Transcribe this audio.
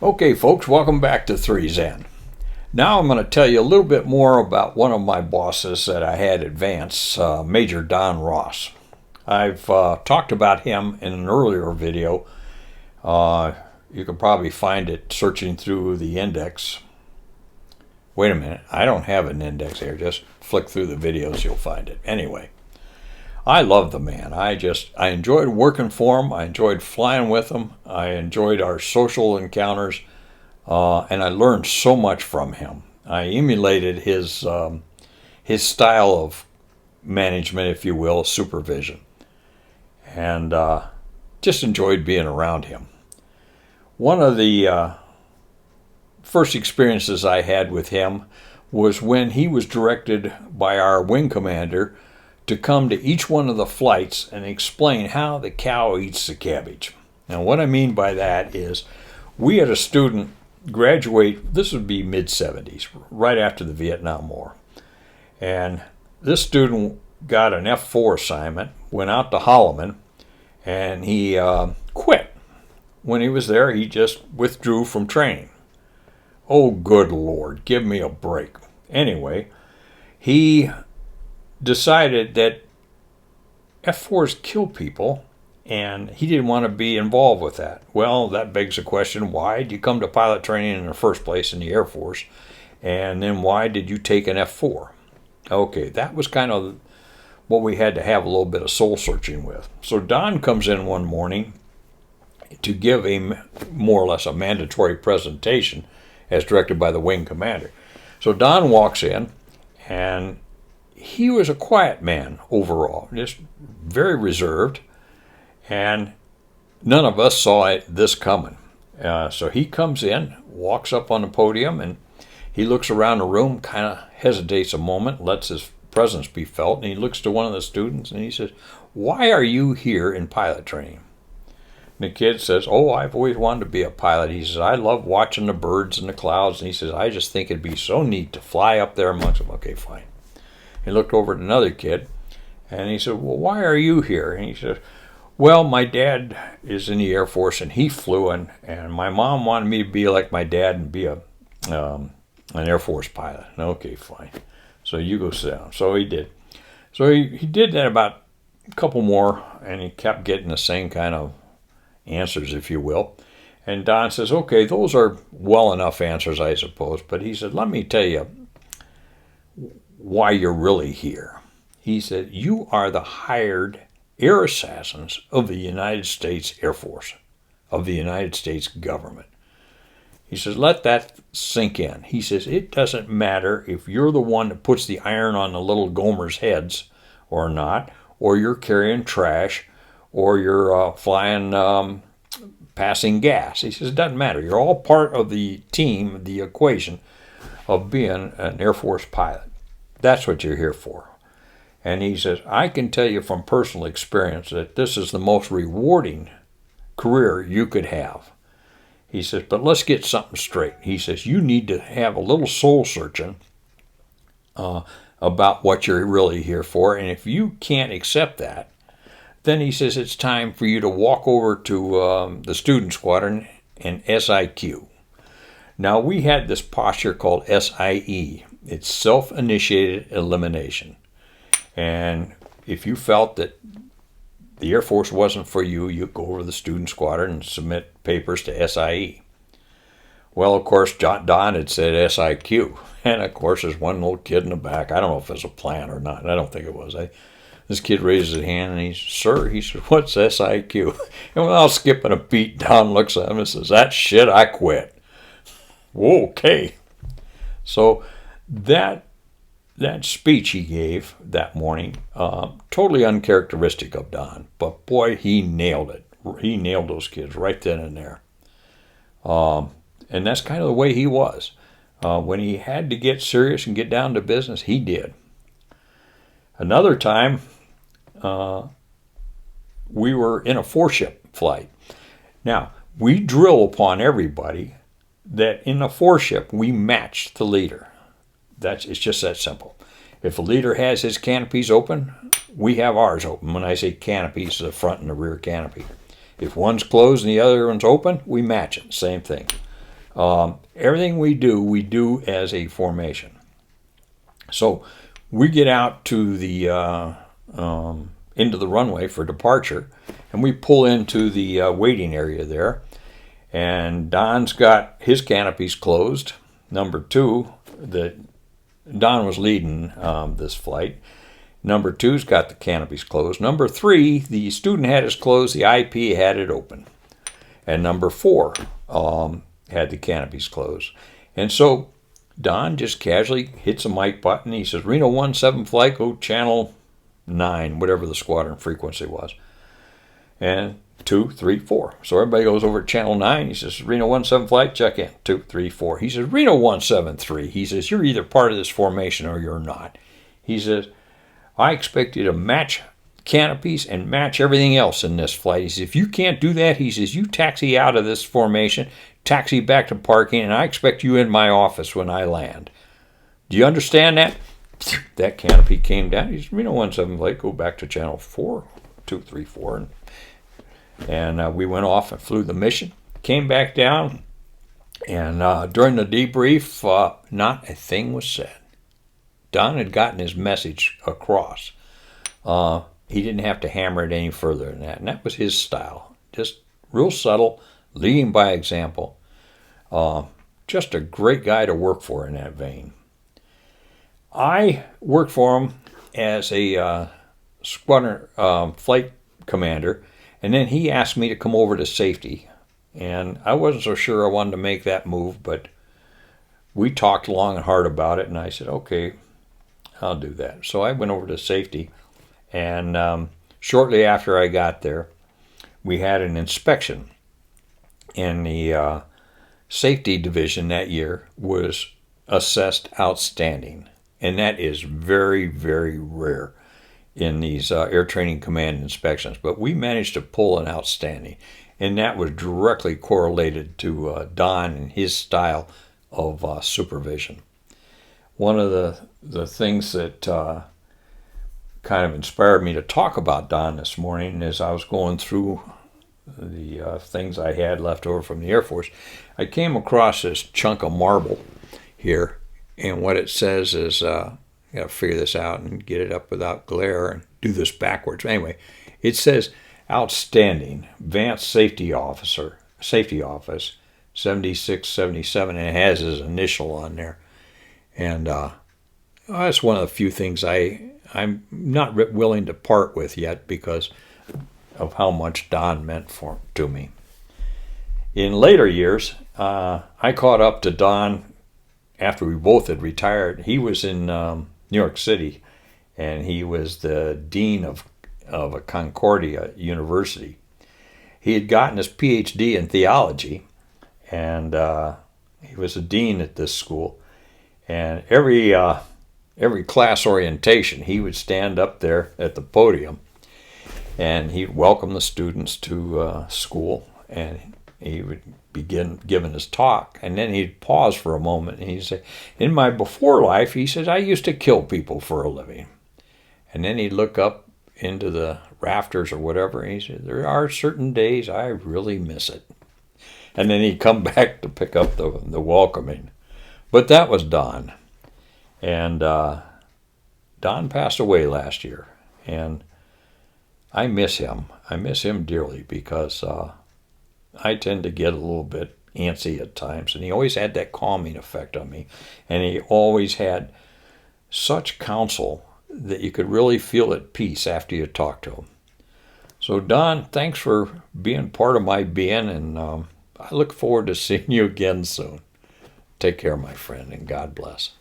Okay, folks, welcome back to 3Zen. Now I'm going to tell you a little bit more about one of my bosses that I had advance, Major Don Ross. I've talked about him in an earlier video. You can probably find it searching through the index. Wait a minute, I don't have an index here. Just flick through the videos, you'll find it. Anyway, I love the man. I enjoyed working for him. I enjoyed flying with him. I enjoyed our social encounters, and I learned so much from him. I emulated his style of management, if you will, supervision, and just enjoyed being around him. One of the first experiences I had with him was when he was directed by our wing commander to come to each one of the flights and explain how the cow eats the cabbage. Now, what I mean by that is we had a student graduate, this would be mid-70s, right after the Vietnam War. And this student got an F4 assignment, went out to Holloman, and he quit. When he was there, he just withdrew from training. Oh, good Lord, give me a break. Anyway, he decided that F4s kill people, and he didn't want to be involved with that. Well, that begs the question, why did you come to pilot training in the first place in the Air Force? And then why did you take an F4? Okay, that was kind of what we had to have a little bit of soul searching with. So Don comes in one morning to give a more or less a mandatory presentation as directed by the wing commander. So Don walks in, and he was a quiet man overall, just very reserved, and none of us saw this coming. So he comes in, walks up on the podium, and he looks around the room, kind of hesitates a moment, lets his presence be felt, and he looks to one of the students and he says, "Why are you here in pilot training?" And the kid says, "Oh, I've always wanted to be a pilot." He says, "I love watching the birds and the clouds." And he says, "I just think it'd be so neat to fly up there amongst them." Okay, fine. He looked over at another kid, and he said, "Well, why are you here?" And he said, "Well, my dad is in the Air Force, and he flew, and my mom wanted me to be like my dad and be an Air Force pilot." Okay, fine. So you go sit down. So he did. So he did that about a couple more, and he kept getting the same kind of answers, if you will. And Don says, "Okay, those are well enough answers, I suppose." But he said, "Let me tell you why you're really here." He said, "You are the hired air assassins of the United States Air Force, of the United States government." He says, "Let that sink in." He says, "It doesn't matter if you're the one that puts the iron on the little Gomers' heads or not, or you're carrying trash, or you're flying, passing gas." He says, "It doesn't matter. You're all part of the team, the equation of being an Air Force pilot. That's what you're here for." And he says, "I can tell you from personal experience that this is the most rewarding career you could have." He says, "But let's get something straight." He says, "You need to have a little soul searching about what you're really here for. And if you can't accept that, then," he says, "it's time for you to walk over to the student squadron and SIQ." Now, we had this posture called SIE. It's self-initiated elimination. And if you felt that the Air Force wasn't for you, you go over to the student squadron and submit papers to SIE. Well, of course, Don had said SIQ. And, of course, there's one little kid in the back. I don't know if it was a plan or not. I don't think it was. This kid raises his hand, and he says, "Sir," he said, "what's SIQ?" And without skipping a beat, Don looks at him and says, "That shit, I quit." Okay. So that speech he gave that morning, totally uncharacteristic of Don, but boy, he nailed it. He nailed those kids right then and there. And that's kind of the way he was. When he had to get serious and get down to business, he did. Another time, we were in a 4-ship flight. Now, we drill upon everybody that in a 4-ship, we match the leader. It's just that simple. If the leader has his canopies open, we have ours open. When I say canopies, the front and the rear canopy. If one's closed and the other one's open, we match it. Same thing. Everything we do as a formation. So we get out to the into the runway for departure, and we pull into the waiting area there. And Don's got his canopies closed. Number two, Don was leading this flight. Number two's got the canopies closed. Number three, the student had his closed, the IP had it open. And number four had the canopies closed. And so Don just casually hits a mic button. He says, Reno 17 flight, go channel 9, whatever the squadron frequency was. And 2, 3, 4. So everybody goes over to channel 9. He says, Reno 17 flight, check in. 2, 3, 4. He says, Reno 173. He says, you're either part of this formation or you're not. He says, I expect you to match canopies and match everything else in this flight. He says, if you can't do that, he says, you taxi out of this formation, taxi back to parking, and I expect you in my office when I land. Do you understand that? That canopy came down. He says, Reno 17 flight, go back to channel 4, 2, 3, 4. And we went off and flew the mission, came back down, and during the debrief, not a thing was said. Don had gotten his message across. He didn't have to hammer it any further than that. And that was his style. Just real subtle, leading by example. Just a great guy to work for in that vein. I worked for him as a squadron flight commander, and then he asked me to come over to safety. And I wasn't so sure I wanted to make that move, but we talked long and hard about it, and I said, okay, I'll do that. So I went over to safety, and shortly after I got there, we had an inspection. And the safety division that year was assessed outstanding. And that is very, very rare in these Air Training Command inspections. But we managed to pull an outstanding. And that was directly correlated to Don and his style of supervision. One of the things that kind of inspired me to talk about Don this morning is I was going through the things I had left over from the Air Force. I came across this chunk of marble here, and what it says is, I got to figure this out and get it up without glare and do this backwards. Anyway, it says outstanding, advanced safety office, 7677, and it has his initial on there. And that's one of the few things I'm not willing to part with yet because of how much Don meant to me. In later years, I caught up to Don after we both had retired. He was in New York City, and he was the dean of a Concordia University. He had gotten his PhD in theology, and he was a dean at this school. And every class orientation, he would stand up there at the podium, and he'd welcome the students to school, and he would begin giving his talk, and then he'd pause for a moment, and he'd say, in my before life, he says, I used to kill people for a living. And then he'd look up into the rafters or whatever, and he said, there are certain days I really miss it. And then he'd come back to pick up the welcoming. But that was Don. And Don passed away last year, and I miss him. I miss him dearly because I tend to get a little bit antsy at times, and he always had that calming effect on me, and he always had such counsel that you could really feel at peace after you talked to him. So Don, thanks for being part of my being, and I look forward to seeing you again soon. Take care, my friend, and God bless.